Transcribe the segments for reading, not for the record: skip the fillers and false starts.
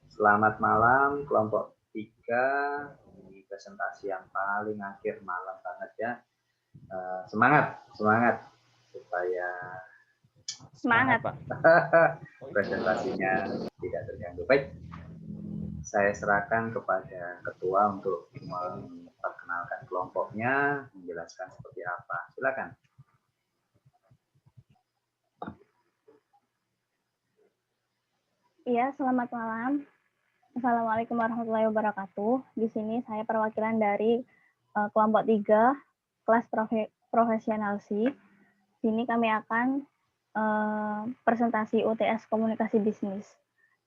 Selamat malam kelompok 3. Ini presentasi yang paling akhir malam banget ya. Semangat supaya Semangat, Pak. presentasinya tidak terganggu. Baik, saya serahkan kepada ketua untuk memperkenalkan kelompoknya, menjelaskan seperti apa. Silakan. Iya, selamat malam. Assalamualaikum warahmatullahi wabarakatuh. Di sini saya perwakilan dari kelompok 3 kelas profesional C. Sini kami akan presentasi UTS Komunikasi Bisnis.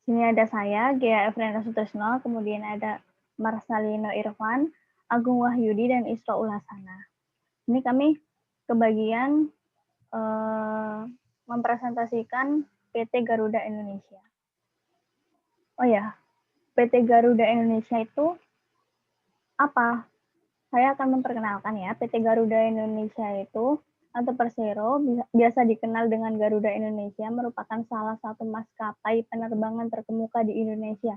Sini ada saya, Gea Efrena Sutresno, kemudian ada Marsalino Irfan, Agung Wahyudi, dan Isra Ulasana. Ini kami kebagian mempresentasikan PT Garuda Indonesia. Oh ya, PT Garuda Indonesia itu apa? Saya akan memperkenalkan ya. PT Garuda Indonesia itu atau Persero biasa dikenal dengan Garuda Indonesia merupakan salah satu maskapai penerbangan terkemuka di Indonesia.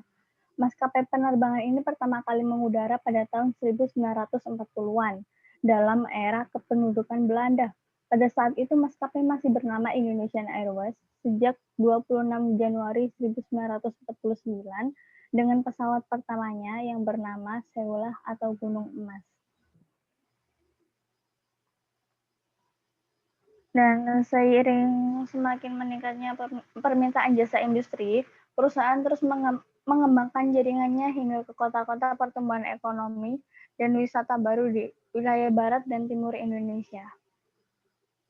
Maskapai penerbangan ini pertama kali mengudara pada tahun 1940-an dalam era kependudukan Belanda. Pada saat itu maskapai masih bernama Indonesian Airways sejak 26 Januari 1949 dengan pesawat pertamanya yang bernama Seoul atau Gunung Emas. Dan seiring semakin meningkatnya permintaan jasa industri, perusahaan terus mengembangkan jaringannya hingga ke kota-kota pertumbuhan ekonomi dan wisata baru di wilayah barat dan timur Indonesia.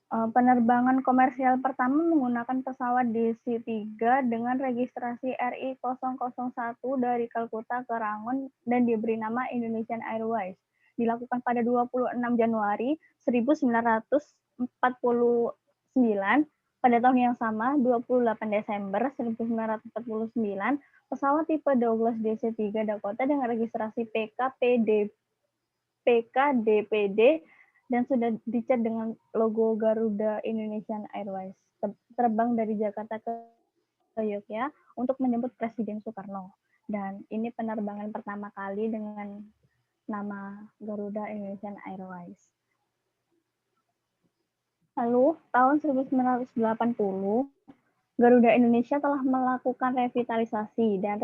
Penerbangan komersial pertama menggunakan pesawat DC-3 dengan registrasi RI001 dari Kalkuta ke Rangun dan diberi nama Indonesian Airways. Dilakukan pada 26 Januari 1949. Pada tahun yang sama, 28 Desember 1949, pesawat tipe Douglas DC-3 Dakota dengan registrasi PKDPD dan sudah dicat dengan logo Garuda Indonesian Airways terbang dari Jakarta ke Yogyakarta untuk menjemput Presiden Soekarno. Dan ini penerbangan pertama kali dengan nama Garuda Indonesian Airways. Lalu tahun 1980, Garuda Indonesia telah melakukan revitalisasi dan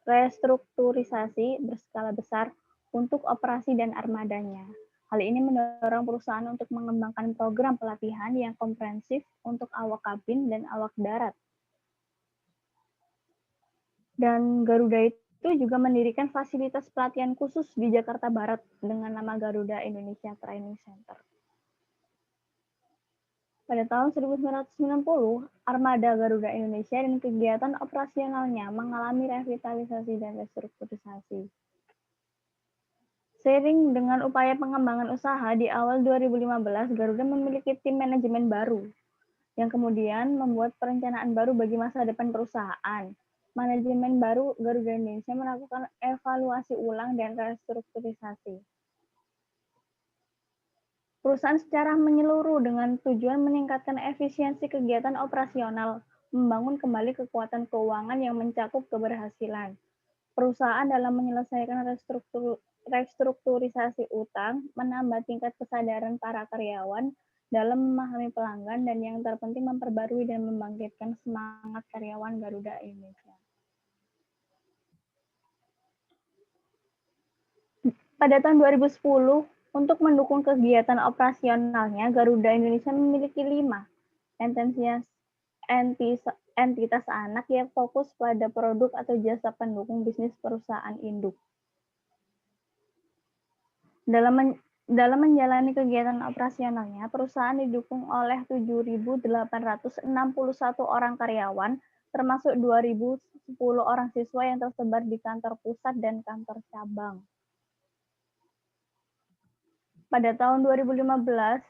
restrukturisasi berskala besar untuk operasi dan armadanya. Hal ini mendorong perusahaan untuk mengembangkan program pelatihan yang komprehensif untuk awak kabin dan awak darat. Dan Garuda itu juga mendirikan fasilitas pelatihan khusus di Jakarta Barat dengan nama Garuda Indonesia Training Center. Pada tahun 1990, armada Garuda Indonesia dan kegiatan operasionalnya mengalami revitalisasi dan restrukturisasi. Seiring dengan upaya pengembangan usaha di awal 2015, Garuda memiliki tim manajemen baru yang kemudian membuat perencanaan baru bagi masa depan perusahaan. Manajemen baru Garuda Indonesia melakukan evaluasi ulang dan restrukturisasi perusahaan secara menyeluruh dengan tujuan meningkatkan efisiensi kegiatan operasional, membangun kembali kekuatan keuangan yang mencakup keberhasilan. Perusahaan dalam menyelesaikan restrukturisasi utang, menambah tingkat kesadaran para karyawan dalam memahami pelanggan, dan yang terpenting memperbarui dan membangkitkan semangat karyawan Garuda Indonesia. Pada tahun 2010, untuk mendukung kegiatan operasionalnya, Garuda Indonesia memiliki 5 entitas anak yang fokus pada produk atau jasa pendukung bisnis perusahaan induk. Dalam menjalani kegiatan operasionalnya, perusahaan didukung oleh 7.861 orang karyawan, termasuk 2.010 orang siswa yang tersebar di kantor pusat dan kantor cabang. Pada tahun 2015,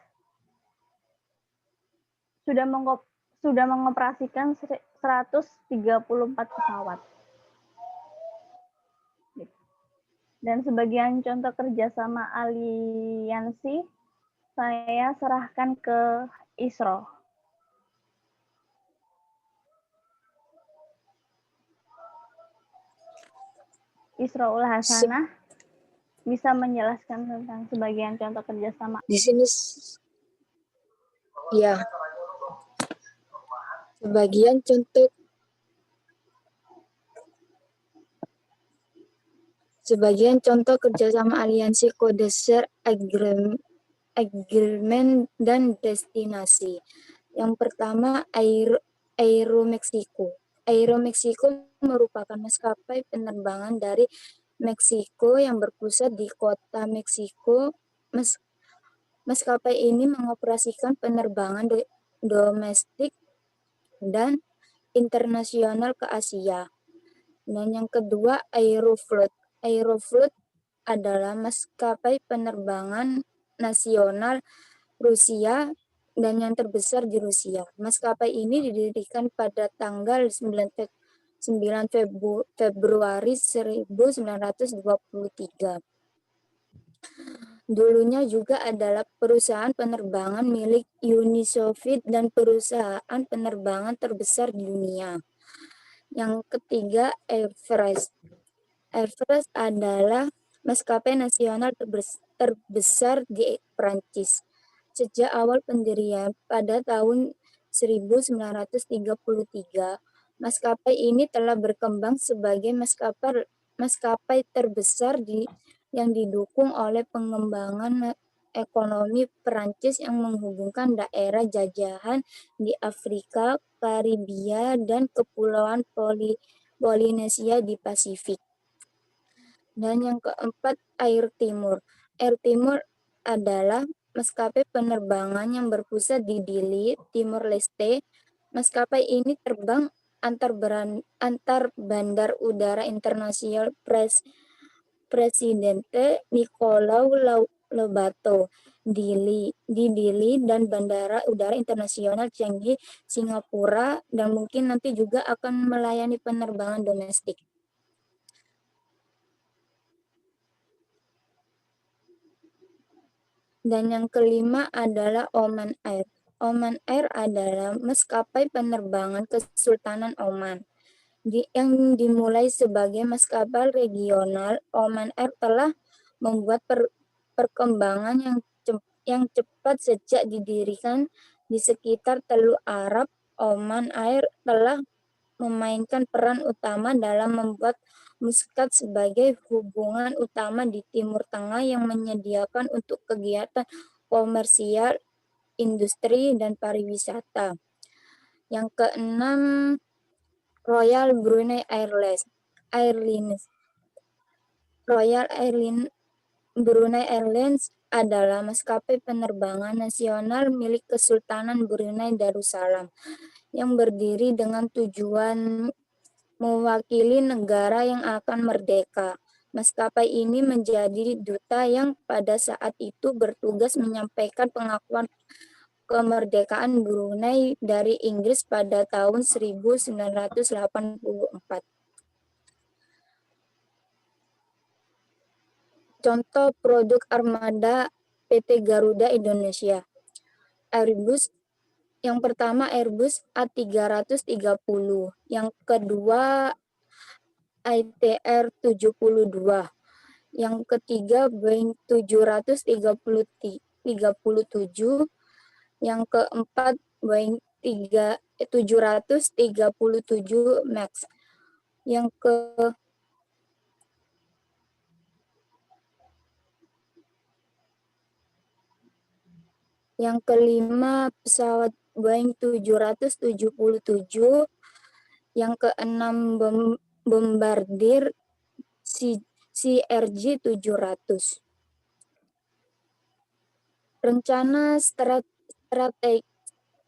sudah mengoperasikan 134 pesawat. Dan sebagian contoh kerjasama aliansi, saya serahkan ke Isro. Isroul Hasanah bisa menjelaskan tentang sebagian contoh kerjasama. Di sini ya, sebagian contoh kerjasama aliansi Codeshare Agreement dan destinasi. Yang pertama, Aeromexico. Aeromexico merupakan maskapai penerbangan dari Meksiko yang berpusat di kota Meksiko. Maskapai ini mengoperasikan penerbangan domestik dan internasional ke Asia. Dan yang kedua, Aeroflot. Aeroflot adalah maskapai penerbangan nasional Rusia dan yang terbesar di Rusia. Maskapai ini didirikan pada tanggal 9 Februari 1923. Dulunya juga adalah perusahaan penerbangan milik Uni Soviet dan perusahaan penerbangan terbesar di dunia. Yang ketiga, Air France. Air France adalah maskapai nasional terbesar di Prancis. Sejak awal pendirian pada tahun 1933, maskapai ini telah berkembang sebagai maskapai terbesar yang didukung oleh pengembangan ekonomi Prancis yang menghubungkan daerah jajahan di Afrika, Karibia, dan Kepulauan Polinesia di Pasifik. Dan yang keempat, Air Timur. Air Timur adalah maskapai penerbangan yang berpusat di Dili, Timor Leste. Maskapai ini terbang antar bandar udara internasional Presidente Nicolau Lobato di Dili dan Bandara Udara Internasional Changi, Singapura, dan mungkin nanti juga akan melayani penerbangan domestik. Dan yang kelima adalah Oman Air. Oman Air adalah maskapai penerbangan Kesultanan Oman. Yang dimulai sebagai maskapai regional, Oman Air telah membuat perkembangan yang cepat sejak didirikan di sekitar Teluk Arab. Oman Air telah memainkan peran utama dalam membuat Muscat sebagai hubungan utama di Timur Tengah yang menyediakan untuk kegiatan komersial, industri, dan pariwisata. Yang keenam, Royal Brunei Airlines. Royal Brunei Airlines adalah maskapai penerbangan nasional milik Kesultanan Brunei Darussalam yang berdiri dengan tujuan mewakili negara yang akan merdeka. Maskapai ini menjadi duta yang pada saat itu bertugas menyampaikan pengakuan kemerdekaan Brunei dari Inggris pada tahun 1984. Contoh produk armada PT Garuda Indonesia. Airbus. Yang pertama Airbus A330, yang kedua ATR 72, yang ketiga Boeing 737, yang keempat Boeing 737 MAX, yang kelima pesawat Boeing 777, yang keenam Bombardier CRJ 700.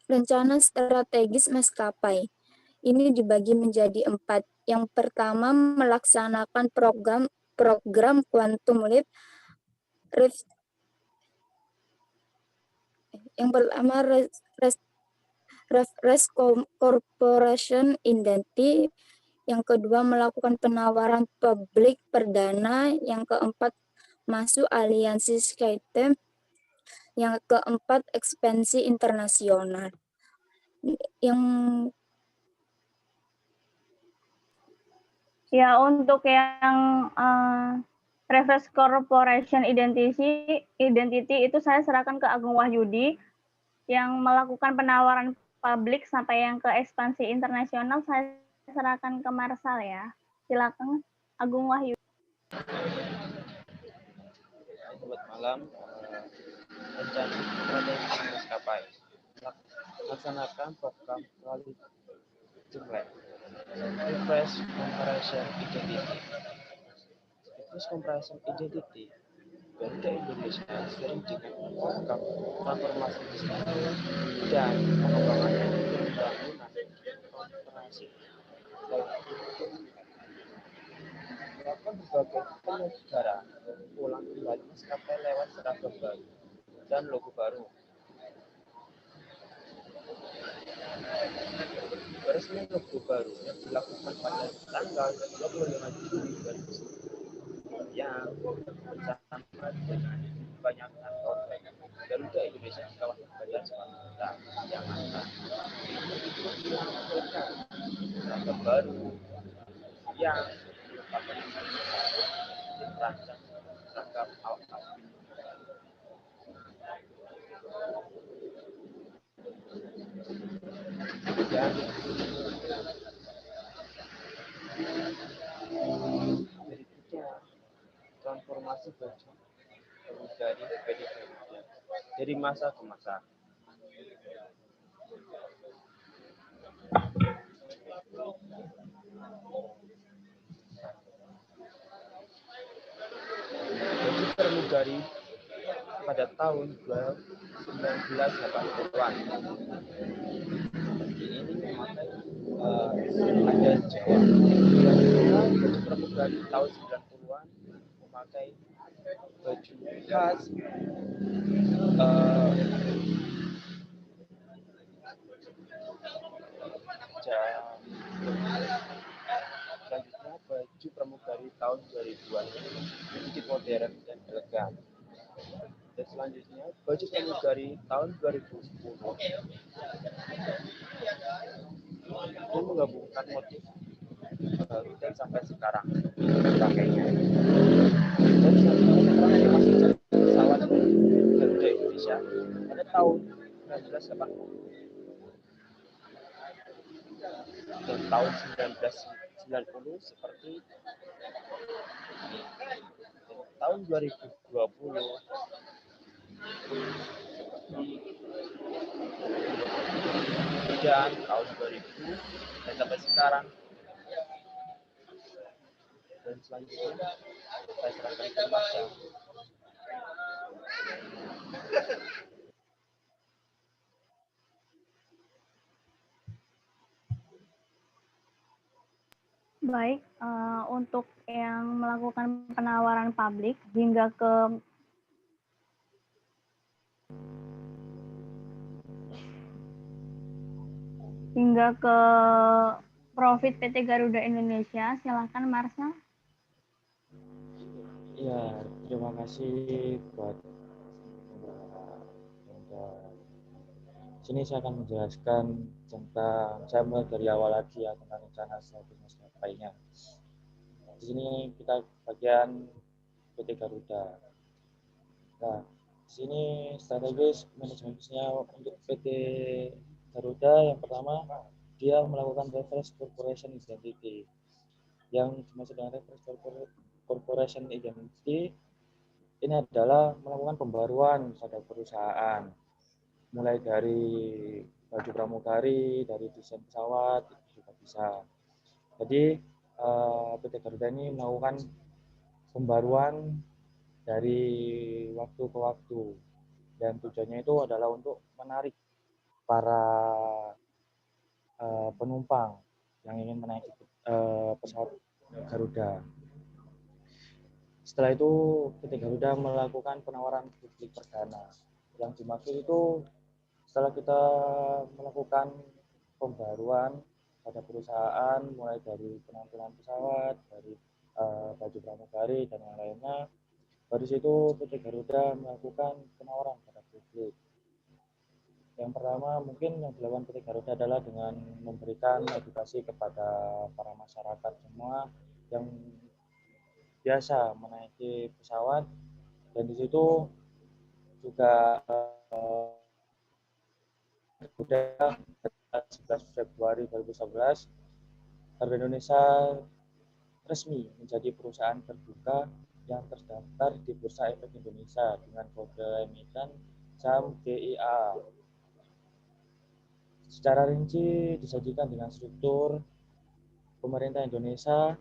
Rencana strategis maskapai ini dibagi menjadi 4. Yang pertama, melaksanakan program Quantum Leap. Yang pertama, Race Corporation Identity. Yang kedua, melakukan penawaran publik perdana. Yang keempat, masuk aliansi SkyTeam. Yang keempat, ekspansi internasional. Yang Ya, untuk yang Reverse Corporation Identity itu saya serahkan ke Agung Wahyudi. Yang melakukan penawaran publik sampai yang ke ekspansi internasional saya serahkan ke Marsal ya. Silakan Agung Wahyudi. Selamat malam, rencana strategi maskapai laksanakan program Refresh Comparison Identity. Refresh Comparison Identity Garuda Indonesia sering dengan program transformasi bisnis dan pengembangan pembangunan korporasi melakukan berbagai penyegaran ulang kembali maskapai lewat seragam baru dan logo baru. Peresmian logo baru yang dilakukan pada tanggal 25 Juli 2010 yang bersama dengan banyak kantor Garuda Indonesia di kawasan Bandar Soekarno Hatta yang akan seragam baru yang merupakan dirancang seragam awal dan berikutnya transformasi baju dari PT Garuda dari masa ke masa. Baju pramugari pada tahun 1980-an. Ini memakai ada Jawa. Baju pramugari tahun 90-an memakai baju khas selanjutnya baju pramugari tahun 2000-an sedikit modern dan elegan. Dan selanjutnya baju pramugari tahun 2010 yang menggabungkan motif baru dan sampai sekarang pakainya. Dan selanjutnya transformasi pesawat Garuda Indonesia pada tahun 1980 dan tahun 1990 seperti tahun 2020 dan tahun 2000 dan sampai sekarang. Dan selanjutnya saya serahkan ke Mas Syam. Baik, untuk yang melakukan penawaran publik hingga ke profit PT Garuda Indonesia, silakan Marsha. Ya, terima kasih buat sini saya akan menjelaskan tentang saya mulai dari awal lagi ya tentang rencana strategi maskapainya. Di sini kita bagian PT Garuda. Nah, di sini strategis manajemen bisnisnya untuk PT Garuda yang pertama dia melakukan reverse corporation identity. Yang dimaksud dengan reverse corporation identity ini adalah melakukan pembaruan pada perusahaan, mulai dari baju pramugari, dari desain pesawat itu juga bisa. Jadi PT Garuda ini melakukan pembaruan dari waktu ke waktu dan tujuannya itu adalah untuk menarik para penumpang yang ingin menaiki pesawat Garuda. Setelah itu PT Garuda melakukan penawaran publik perdana. Yang dimaksud itu setelah kita melakukan pembaruan pada perusahaan mulai dari penampilan pesawat, dari baju pramugari dan yang lainnya, dari situ PT Garuda melakukan penawaran pada publik. Yang pertama mungkin yang dilakukan PT Garuda adalah dengan memberikan edukasi kepada para masyarakat semua yang biasa menaiki pesawat, dan di situ juga sudah 11 Februari 2011 Garuda Indonesia resmi menjadi perusahaan terbuka yang terdaftar di Bursa Efek Indonesia dengan kode emiten saham GIA. Secara rinci disajikan dengan struktur pemerintah Indonesia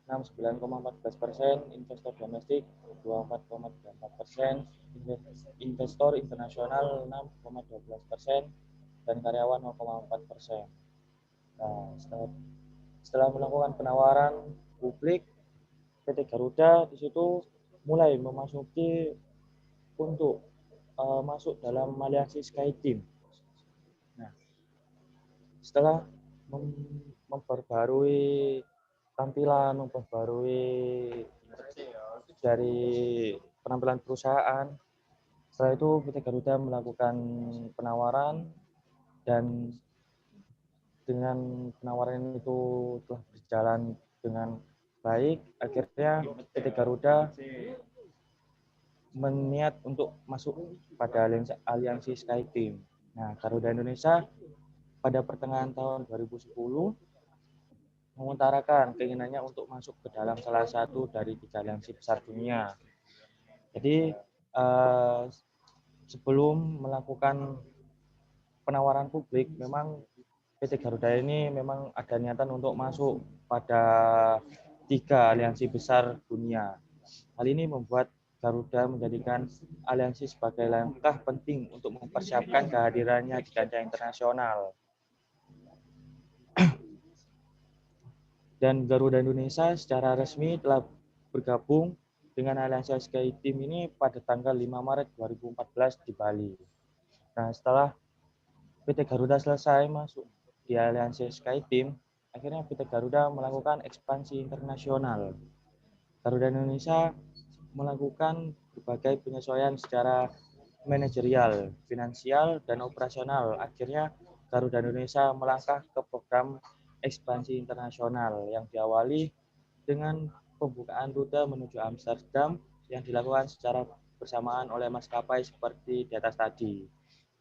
69,14%, investor domestik 24,34%, investor internasional 6,12%, dan karyawan 0,4%. Nah, setelah melakukan penawaran publik, PT Garuda di situ mulai memasuki untuk masuk dalam aliansi SkyTeam. Nah, setelah memperbarui tampilan, memperbarui dari penampilan perusahaan, setelah itu PT Garuda melakukan penawaran, dan dengan penawaran itu telah berjalan dengan baik, akhirnya PT Garuda meniat untuk masuk pada aliansi SkyTeam. Nah, Garuda Indonesia pada pertengahan tahun 2010 mengutarakan keinginannya untuk masuk ke dalam salah satu dari 3 aliansi besar dunia. Jadi sebelum melakukan penawaran publik, memang PT Garuda ini memang ada niatan untuk masuk pada 3 aliansi besar dunia. Hal ini membuat Garuda menjadikan aliansi sebagai langkah penting untuk mempersiapkan kehadirannya di kancah internasional. Dan Garuda Indonesia secara resmi telah bergabung dengan aliansi SkyTeam ini pada tanggal 5 Maret 2014 di Bali. Nah, setelah PT Garuda selesai masuk di aliansi SkyTeam, akhirnya PT Garuda melakukan ekspansi internasional. Garuda Indonesia melakukan berbagai penyesuaian secara manajerial, finansial, dan operasional. Akhirnya Garuda Indonesia melangkah ke program ekspansi internasional yang diawali dengan pembukaan rute menuju Amsterdam yang dilakukan secara bersamaan oleh maskapai seperti di atas tadi.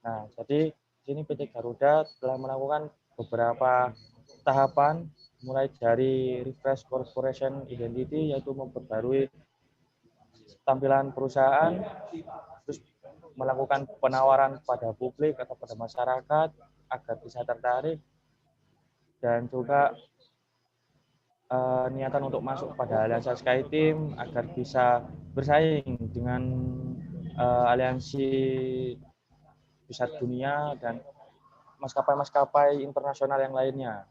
Nah, jadi di sini PT Garuda telah melakukan beberapa tahapan, mulai dari refresh corporation identity, yaitu memperbarui tampilan perusahaan, terus melakukan penawaran pada publik atau pada masyarakat agar bisa tertarik, dan juga niatan untuk masuk pada aliansi SkyTeam agar bisa bersaing dengan aliansi besar dunia dan maskapai-maskapai internasional yang lainnya.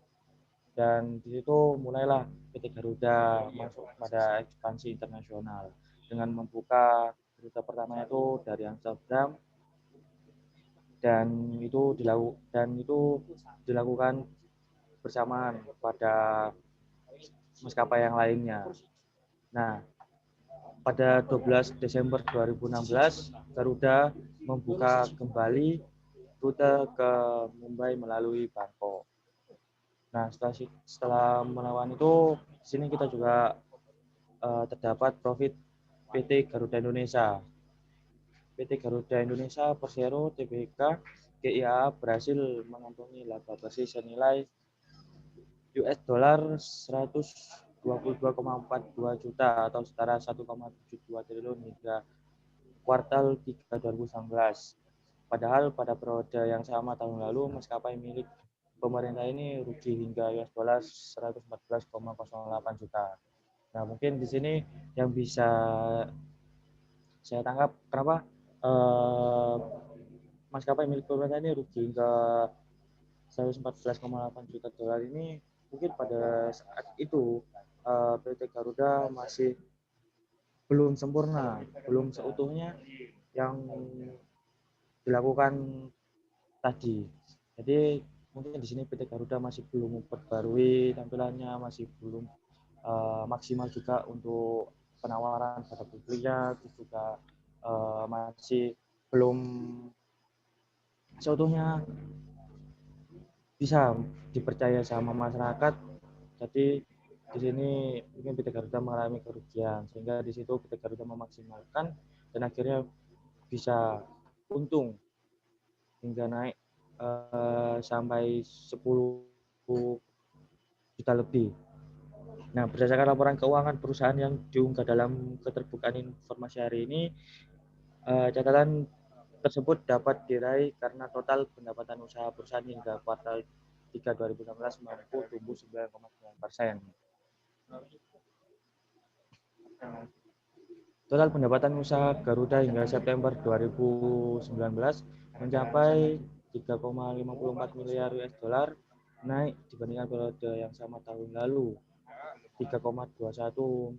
Dan di situ mulailah PT Garuda masuk pada ekspansi internasional dengan membuka rute pertama itu dari Amsterdam, dan itu dilakukan bersamaan pada maskapai yang lainnya. Nah, pada 12 Desember 2016, Garuda membuka kembali rute ke Mumbai melalui Bangkok. Nah, setelah melawan itu, di sini kita juga terdapat profit PT Garuda Indonesia. PT Garuda Indonesia Persero Tbk GIA berhasil mengantongi laba bersih senilai $122,42 juta atau setara 1,72 triliun hingga kuartal 3 2019. Padahal pada periode yang sama tahun lalu, maskapai milik pemerintah ini rugi hingga $114,08 juta. Nah, mungkin di sini yang bisa saya tangkap kenapa maskapai milik pemerintah ini rugi hingga $114,8 juta ini, mungkin pada saat itu PT Garuda masih belum sempurna, belum seutuhnya yang dilakukan tadi. Jadi mungkin di sini PT Garuda masih belum memperbarui tampilannya, masih belum maksimal juga untuk penawaran pada publiknya, terus juga masih belum seutuhnya bisa dipercaya sama masyarakat. Jadi di di sini mungkin PT Garuda mengalami kerugian, sehingga di situ PT Garuda memaksimalkan dan akhirnya bisa untung hingga naik sampai 10 juta lebih. Nah, berdasarkan laporan keuangan perusahaan yang diunggah dalam keterbukaan informasi hari ini, catatan tersebut dapat diraih karena total pendapatan usaha perusahaan hingga kuartal 3 2016 mampu tumbuh 9,9%. Total pendapatan usaha Garuda hingga September 2019 mencapai 3,54 miliar US dollar, naik dibandingkan periode yang sama tahun lalu 3,21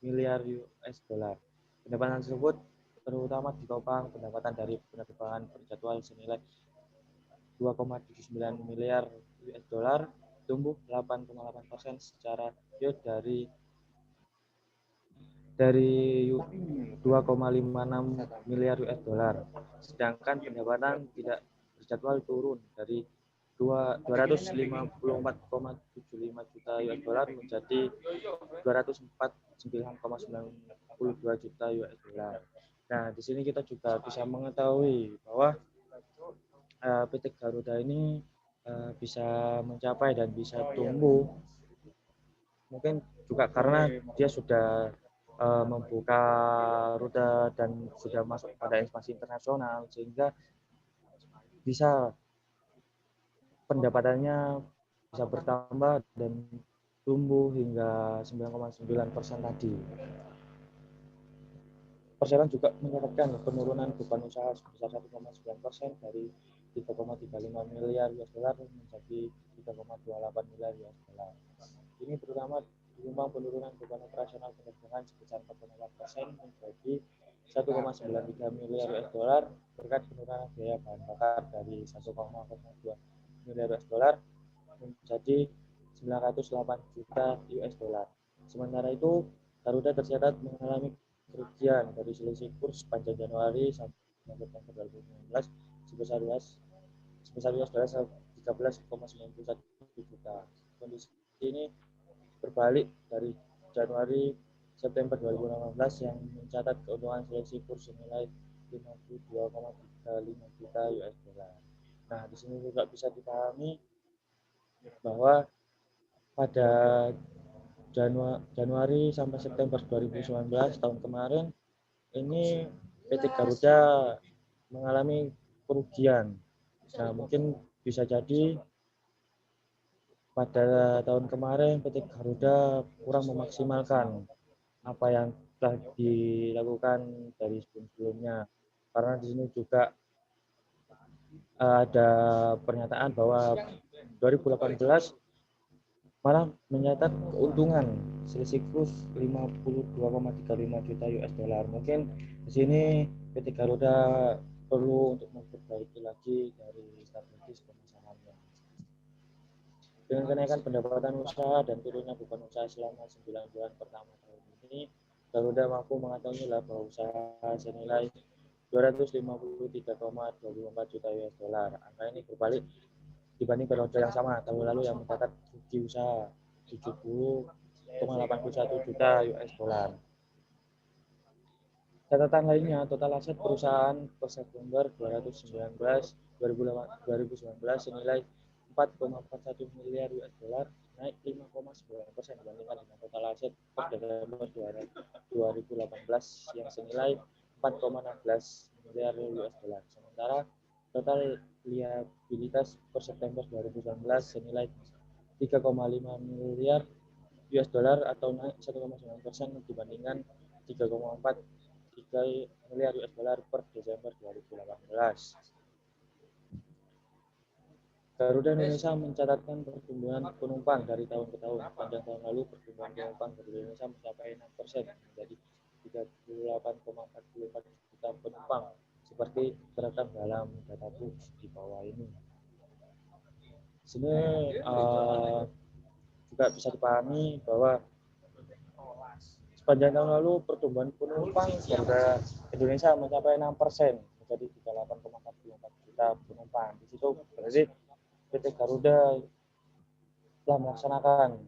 miliar US dollar. Pendapatan tersebut terutama ditopang pendapatan dari penerbangan berjadwal senilai 2,79 miliar US dollar, tumbuh 8,8% secara year dari 2,56 miliar US dollar. Sedangkan pendapatan tidak berjadwal turun dari 254,75 juta US dollar menjadi 249,92 juta US dollar. Nah, di sini kita juga bisa mengetahui bahwa PT Garuda ini bisa mencapai dan bisa tumbuh mungkin juga karena dia sudah membuka rute dan sudah masuk pada ekspansi internasional, sehingga bisa pendapatannya bisa bertambah dan tumbuh hingga 9,9% tadi. Perseroan juga mencatatkan penurunan beban usaha sebesar 1,9% dari 3,35 miliar US dollar menjadi 3,28 miliar US dollar. Ini terutama menyumbang penurunan beban operasional penerbangan sebesar 4,4% menjadi 1,93 miliar US dollar berkat penurunan biaya bahan bakar dari 1,02 miliar US dollar menjadi 908 juta US dollar. Sementara itu, Garuda tercatat mengalami kerugian dari selisih kurs sepanjang Januari sampai September 2019 sebesar US dollar 13,91 juta. Kondisi ini berbalik dari Januari September 2018 yang mencatat keuntungan selisih kurs senilai 52,35 juta US dollar. Nah, di sini juga bisa dipahami bahwa pada Januari sampai September 2019 tahun kemarin ini PT Garuda mengalami kerugian. Nah, mungkin bisa jadi pada tahun kemarin PT Garuda kurang memaksimalkan apa yang telah dilakukan dari sebelum-sebelumnya, karena di sini juga ada pernyataan bahwa 2018 malah mencatat keuntungan selisih kurs 52,35 juta US dollar. Mungkin di sini PT Garuda perlu untuk memperbaiki lagi dari strategis pemasarannya. Dengan kenaikan pendapatan usaha dan turunnya beban usaha selama 9 bulan pertama tahun ini, Garuda mampu mengantongi laba usaha senilai 253,24 juta US dollar. Angka ini berbalik dibanding periode yang sama tahun lalu yang mencatat rugi usaha 70,81 juta US dollar. Catatan lainnya, total aset perusahaan per September 2019 senilai 4,41 miliar US dollar, naik 5,9% dibandingkan dengan total aset per Desember 2018 yang senilai 4,16 miliar US dollar. Sementara total liabilitas per September 2019 senilai 3,5 miliar US dollar atau naik 1,9% dibandingkan 3,43 miliar US dollar per Desember 2018. Garuda Indonesia mencatatkan pertumbuhan penumpang dari tahun ke tahun. Sepanjang tahun lalu pertumbuhan penumpang Garuda Indonesia mencapai 6% menjadi 38,44 juta penumpang seperti terekam dalam data books di bawah ini. Di sini juga bisa dipahami bahwa sepanjang tahun lalu pertumbuhan penumpang Garuda Indonesia mencapai 6% menjadi 38,44 juta penumpang. Di situ berarti PT Garuda telah melaksanakan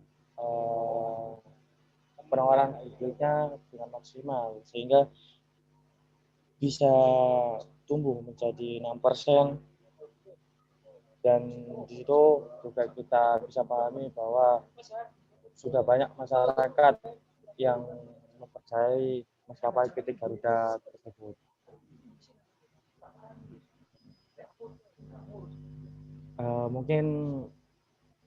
penawaran hybridnya dengan maksimal sehingga bisa tumbuh menjadi 6%, dan di situ juga kita bisa pahami bahwa sudah banyak masyarakat yang mempercayai maskapai PT Garuda tersebut. Mungkin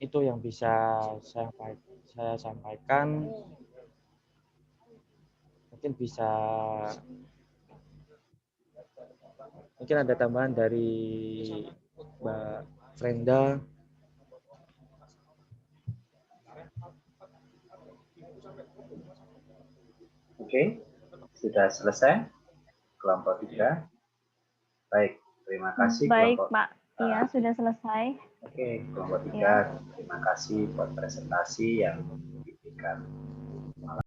itu yang bisa saya sampaikan. Mungkin ada tambahan dari Mbak Frenda. Oke, sudah selesai kelompok 3. Baik, terima kasih Baik, kelompok. Pak. Iya, sudah selesai. Oke, kelompok 3, Ya. terima kasih buat presentasi yang diberikan.